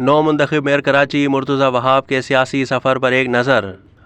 نو منتخب میئر کراچی مرتضی وہاب کے سیاسی سفر پر ایک نظر۔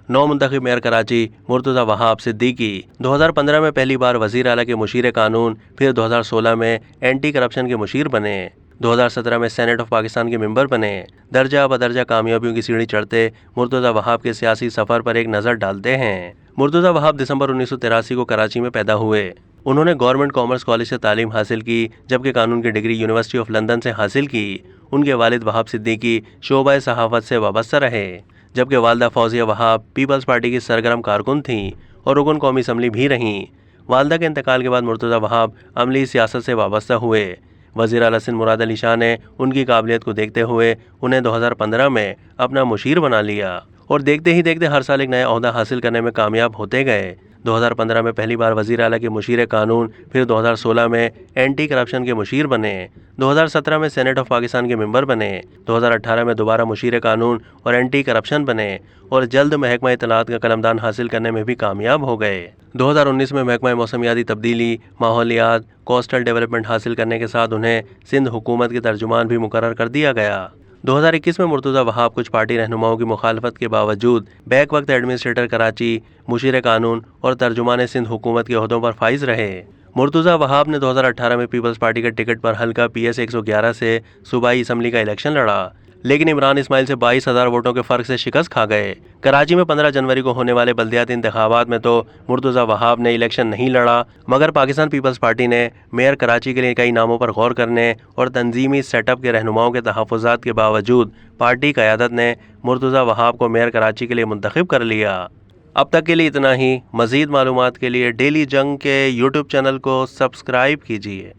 نو منتخب میئر کراچی مرتضی وہاب صدیقی 2015 میں پہلی بار وزیر اعلیٰ کے مشیر قانون، پھر 2016 میں اینٹی کرپشن کے مشیر بنے، 2017 میں سینیٹ آف پاکستان کے ممبر بنے۔ درجہ بدرجہ کامیابیوں کی سیڑھی چڑھتے مرتضی وہاب کے سیاسی سفر پر ایک نظر ڈالتے ہیں۔ مرتضی وہاب دسمبر 1983 کو کراچی میں پیدا ہوئے۔ انہوں نے گورنمنٹ کامرس کالج سے تعلیم حاصل کی، جبکہ قانون کی ڈگری یونیورسٹی آف لندن سے حاصل کی۔ ان کے والد وہاب صدیقی شعبہ صحافت سے وابستہ رہے، جبکہ والدہ فوزیہ وہاب پیپلز پارٹی کی سرگرم کارکن تھیں اور رکن قومی اسمبلی بھی رہیں۔ والدہ کے انتقال کے بعد مرتضی وہاب عملی سیاست سے وابستہ ہوئے۔ وزیر اعلیٰ سندھ مراد علی شاہ نے ان کی قابلیت کو دیکھتے ہوئے انہیں 2015 میں اپنا مشیر بنا لیا اور دیکھتے ہی دیکھتے ہر سال ایک نیا عہدہ حاصل کرنے میں کامیاب ہوتے گئے۔ 2015 میں پہلی بار وزیر اعلیٰ کے مشیر قانون، پھر 2016 میں اینٹی کرپشن کے مشیر بنے، 2017 میں سینیٹ آف پاکستان کے ممبر بنے، 2018 میں دوبارہ مشیر قانون اور اینٹی کرپشن بنے اور جلد محکمہ اطلاعات کا قلمدان حاصل کرنے میں بھی کامیاب ہو گئے۔ 2019 میں محکمہ موسمیاتی تبدیلی، ماحولیات، کوسٹل ڈیولپمنٹ حاصل کرنے کے ساتھ انہیں سندھ حکومت کے ترجمان بھی مقرر کر دیا گیا۔ 2021 میں مرتضی وہاب کچھ پارٹی رہنماؤں کی مخالفت کے باوجود بیک وقت ایڈمنسٹریٹر کراچی، مشیر قانون اور ترجمان سندھ حکومت کے عہدوں پر فائز رہے۔ مرتضی وہاب نے 2018 میں پیپلز پارٹی کے ٹکٹ پر حلقہ PS 111 سے صوبائی اسمبلی کا الیکشن لڑا، لیکن عمران اسماعیل سے 22,000 ووٹوں کے فرق سے شکست کھا گئے۔ کراچی میں 15 جنوری کو ہونے والے بلدیاتی انتخابات میں تو مرتضی وہاب نے الیکشن نہیں لڑا، مگر پاکستان پیپلز پارٹی نے میئر کراچی کے لیے کئی ناموں پر غور کرنے اور تنظیمی سیٹ اپ کے رہنماؤں کے تحفظات کے باوجود پارٹی قیادت نے مرتضی وہاب کو میئر کراچی کے لیے منتخب کر لیا۔ اب تک کے لیے اتنا ہی۔ مزید معلومات کے لیے ڈیلی جنگ کے YouTube چینل کو سبسکرائب کیجیے۔